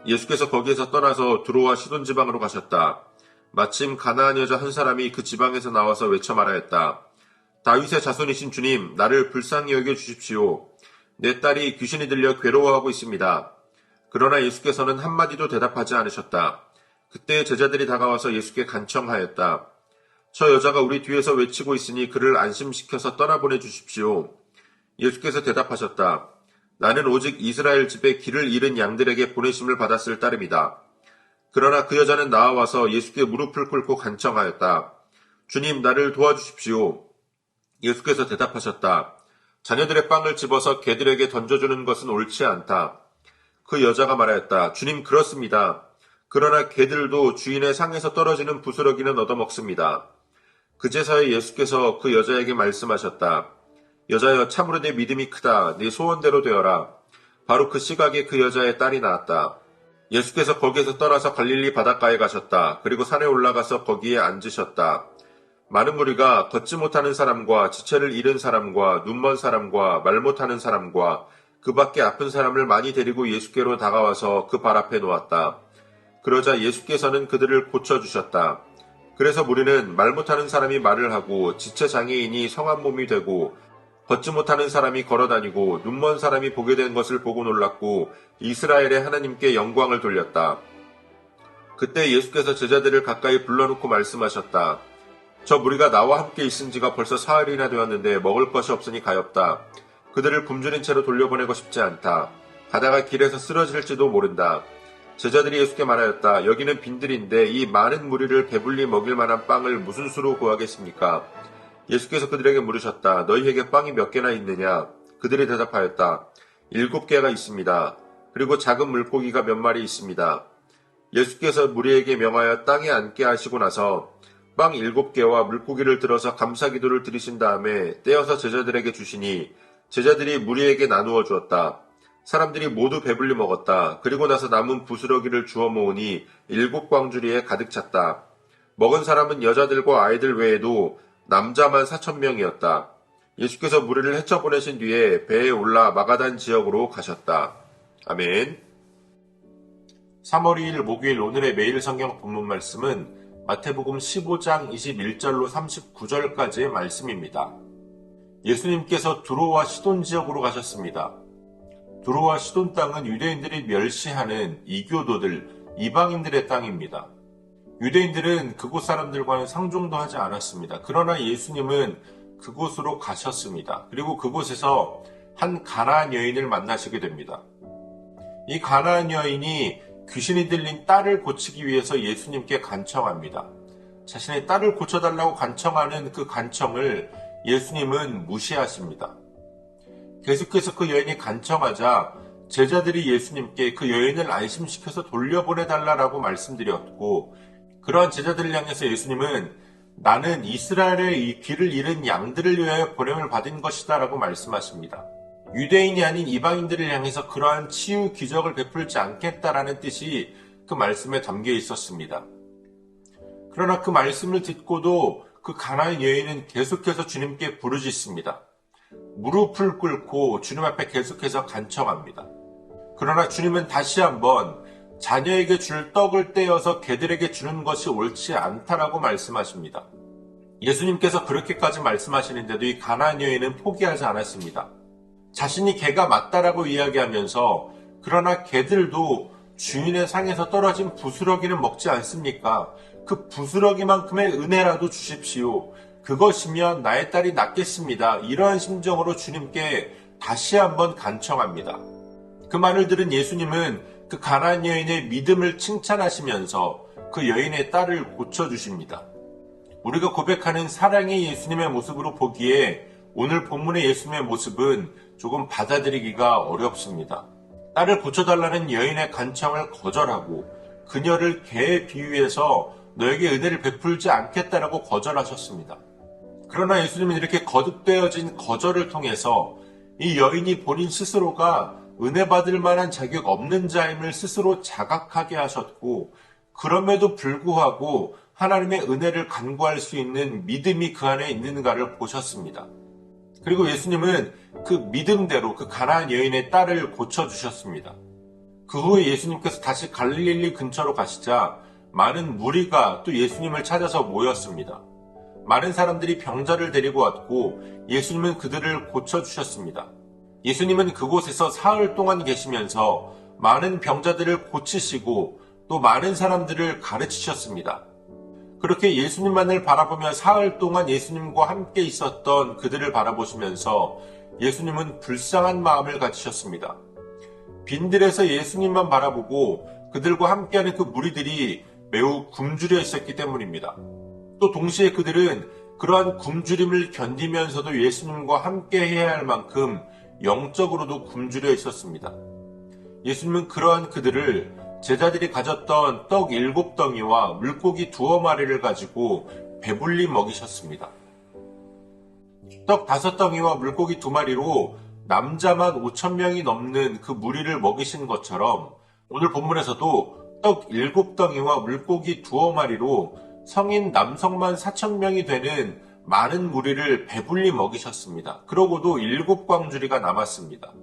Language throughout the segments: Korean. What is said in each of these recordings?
예수께서 거기에서 떠나서 두로와 시돈 지방으로 가셨다. 마침 가나안 여자 한 사람이 그 지방에서 나와서 외쳐 말하였다. 다윗의 자손이신 주님, 나를 불쌍히 여겨 주십시오. 내 딸이 귀신이 들려 괴로워하고 있습니다. 그러나 예수께서는 한마디도 대답하지 않으셨다. 그때 제자들이 다가와서 예수께 간청하였다. 저 여자가 우리 뒤에서 외치고 있으니 그를 안심시켜서 떠나보내 주십시오. 예수께서 대답하셨다. 나는 오직 이스라엘 집에 길을 잃은 양들에게 보내심을 받았을 따름이다. 그러나 그 여자는 나와서 예수께 무릎을 꿇고 간청하였다. 주님, 나를 도와주십시오. 예수께서 대답하셨다. 자녀들의 빵을 집어서 개들에게 던져주는 것은 옳지 않다. 그 여자가 말하였다. 주님, 그렇습니다. 그러나 개들도 주인의 상에서 떨어지는 부스러기는 얻어먹습니다. 그제서야 예수께서 그 여자에게 말씀하셨다. 여자여, 참으로 내 믿음이 크다. 네 소원대로 되어라. 바로 그 시각에 그 여자의 딸이 나았다. 예수께서 거기에서 떠나서 갈릴리 바닷가에 가셨다. 그리고 산에 올라가서 거기에 앉으셨다. 많은 무리가 걷지 못하는 사람과 지체를 잃은 사람과 눈먼 사람과 말 못하는 사람과 그 밖에 아픈 사람을 많이 데리고 예수께로 다가와서 그 발 앞에 놓았다. 그러자 예수께서는 그들을 고쳐주셨다. 그래서 무리는 말 못하는 사람이 말을 하고 지체 장애인이 성한 몸이 되고 걷지 못하는 사람이 걸어다니고 눈먼 사람이 보게 된 것을 보고 놀랐고 이스라엘의 하나님께 영광을 돌렸다. 그때 예수께서 제자들을 가까이 불러놓고 말씀하셨다. 저 무리가 나와 함께 있은 지가 벌써 사흘이나 되었는데 먹을 것이 없으니 가엾다. 그들을 굶주린 채로 돌려보내고 싶지 않다. 가다가 길에서 쓰러질지도 모른다. 제자들이 예수께 말하였다. 여기는 빈들인데 이 많은 무리를 배불리 먹일 만한 빵을 무슨 수로 구하겠습니까? 예수께서 그들에게 물으셨다. 너희에게 빵이 몇 개나 있느냐? 그들이 대답하였다. 7개가 있습니다. 그리고 작은 물고기가 몇 마리 있습니다. 예수께서 무리에게 명하여 땅에 앉게 하시고 나서 빵 7개와 물고기를 들어서 감사기도를 드리신 다음에 떼어서 제자들에게 주시니 제자들이 무리에게 나누어 주었다. 사람들이 모두 배불리 먹었다. 그리고 나서 남은 부스러기를 주워 모으니 7광주리에 가득 찼다. 먹은 사람은 여자들과 아이들 외에도 남자만 4,000명이었다. 예수께서 무리를 헤쳐보내신 뒤에 배에 올라 마가단 지역으로 가셨다. 아멘. 3월 2일 목요일 오늘의 매일 성경 본문 말씀은 마태복음 15장 21절로 39절까지의 말씀입니다. 예수님께서 두로와 시돈 지역으로 가셨습니다. 두로와 시돈 땅은 유대인들이 멸시하는 이교도들, 이방인들의 땅입니다. 유대인들은 그곳 사람들과는 상종도 하지 않았습니다. 그러나 예수님은 그곳으로 가셨습니다. 그리고 그곳에서 한 가나안 여인을 만나시게 됩니다. 이 가나안 여인이 귀신이 들린 딸을 고치기 위해서 예수님께 간청합니다. 자신의 딸을 고쳐달라고 간청하는 그 간청을 예수님은 무시하십니다. 계속해서 그 여인이 간청하자 제자들이 예수님께 그 여인을 안심시켜서 돌려보내달라고 말씀드렸고 그러한 제자들을 향해서 예수님은 나는 이스라엘의 이 길을 잃은 양들을 위하여 보냄을 받은 것이다 라고 말씀하십니다. 유대인이 아닌 이방인들을 향해서 그러한 치유 기적을 베풀지 않겠다라는 뜻이 그 말씀에 담겨 있었습니다. 그러나 그 말씀을 듣고도 그 가나안 여인은 계속해서 주님께 부르짖습니다. 무릎을 꿇고 주님 앞에 계속해서 간청합니다. 그러나 주님은 다시 한번 자녀에게 줄 떡을 떼어서 개들에게 주는 것이 옳지 않다라고 말씀하십니다. 예수님께서 그렇게까지 말씀하시는데도 이 가나안 여인은 포기하지 않았습니다. 자신이 개가 맞다라고 이야기하면서 그러나 개들도 주인의 상에서 떨어진 부스러기는 먹지 않습니까? 그 부스러기만큼의 은혜라도 주십시오. 그것이면 나의 딸이 낫겠습니다. 이러한 심정으로 주님께 다시 한번 간청합니다. 그 말을 들은 예수님은 그 가나안 여인의 믿음을 칭찬하시면서 그 여인의 딸을 고쳐주십니다. 우리가 고백하는 사랑의 예수님의 모습으로 보기에 오늘 본문의 예수님의 모습은 조금 받아들이기가 어렵습니다. 딸을 고쳐달라는 여인의 간청을 거절하고 그녀를 개에 비유해서 너에게 은혜를 베풀지 않겠다라고 거절하셨습니다. 그러나 예수님은 이렇게 거듭되어진 거절을 통해서 이 여인이 본인 스스로가 은혜 받을 만한 자격 없는 자임을 스스로 자각하게 하셨고 그럼에도 불구하고 하나님의 은혜를 간구할 수 있는 믿음이 그 안에 있는가를 보셨습니다. 그리고 예수님은 그 믿음대로 그 가나안 여인의 딸을 고쳐주셨습니다. 그 후에 예수님께서 다시 갈릴리 근처로 가시자 많은 무리가 또 예수님을 찾아서 모였습니다. 많은 사람들이 병자를 데리고 왔고 예수님은 그들을 고쳐주셨습니다. 예수님은 그곳에서 사흘 동안 계시면서 많은 병자들을 고치시고 또 많은 사람들을 가르치셨습니다. 그렇게 예수님만을 바라보며 사흘 동안 예수님과 함께 있었던 그들을 바라보시면서 예수님은 불쌍한 마음을 가지셨습니다. 빈들에서 예수님만 바라보고 그들과 함께하는 그 무리들이 매우 굶주려 있었기 때문입니다. 또 동시에 그들은 그러한 굶주림을 견디면서도 예수님과 함께 해야 할 만큼 영적으로도 굶주려 있었습니다. 예수님은 그러한 그들을 제자들이 가졌던 떡 7덩이와 물고기 2마리를 가지고 배불리 먹이셨습니다. 떡 5덩이와 물고기 2마리로 남자만 5,000명이 넘는 그 무리를 먹이신 것처럼 오늘 본문에서도 떡 7덩이와 물고기 2마리로 성인 남성만 4,000명이 되는 많은 무리를 배불리 먹이셨습니다. 그러고도 7광주리가 남았습니다.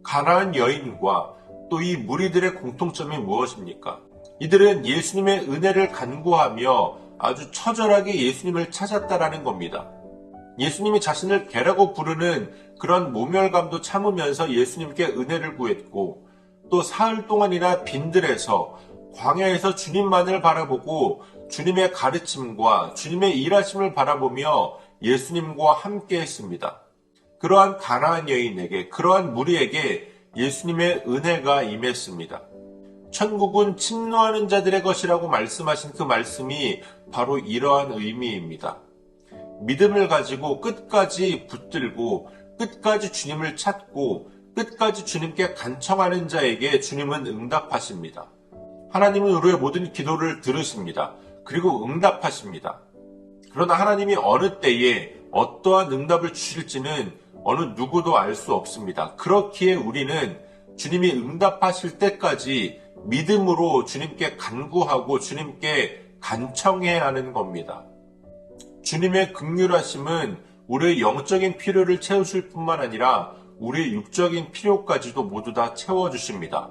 가나안 여인과 또 이 무리들의 공통점이 무엇입니까? 이들은 예수님의 은혜를 간구하며 아주 처절하게 예수님을 찾았다라는 겁니다. 예수님이 자신을 개라고 부르는 그런 모멸감도 참으면서 예수님께 은혜를 구했고 또 사흘 동안이나 빈들에서 광야에서 주님만을 바라보고 주님의 가르침과 주님의 일하심을 바라보며 예수님과 함께 했습니다. 그러한 가나안 여인에게, 그러한 무리에게 예수님의 은혜가 임했습니다. 천국은 침노하는 자들의 것이라고 말씀하신 그 말씀이 바로 이러한 의미입니다. 믿음을 가지고 끝까지 붙들고 끝까지 주님을 찾고 끝까지 주님께 간청하는 자에게 주님은 응답하십니다. 하나님은 우리의 모든 기도를 들으십니다. 그리고 응답하십니다. 그러나 하나님이 어느 때에 어떠한 응답을 주실지는 어느 누구도 알 수 없습니다. 그렇기에 우리는 주님이 응답하실 때까지 믿음으로 주님께 간구하고 주님께 간청해야 하는 겁니다. 주님의 긍휼하심은 우리의 영적인 필요를 채우실 뿐만 아니라 우리의 육적인 필요까지도 모두 다 채워주십니다.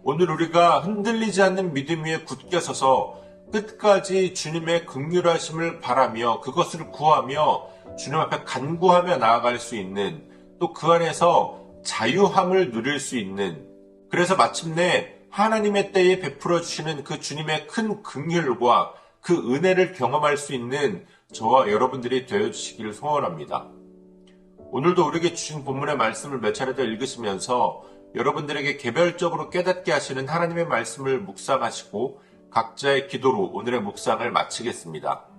오늘 우리가 흔들리지 않는 믿음 위에 굳게 서서 끝까지 주님의 긍휼하심을 바라며 그것을 구하며 주님 앞에 간구하며 나아갈 수 있는 또 그 안에서 자유함을 누릴 수 있는 그래서 마침내 하나님의 때에 베풀어 주시는 그 주님의 큰 긍휼과 그 은혜를 경험할 수 있는 저와 여러분들이 되어주시기를 소원합니다. 오늘도 우리에게 주신 본문의 말씀을 몇 차례 더 읽으시면서 여러분들에게 개별적으로 깨닫게 하시는 하나님의 말씀을 묵상하시고 각자의 기도로 오늘의 묵상을 마치겠습니다.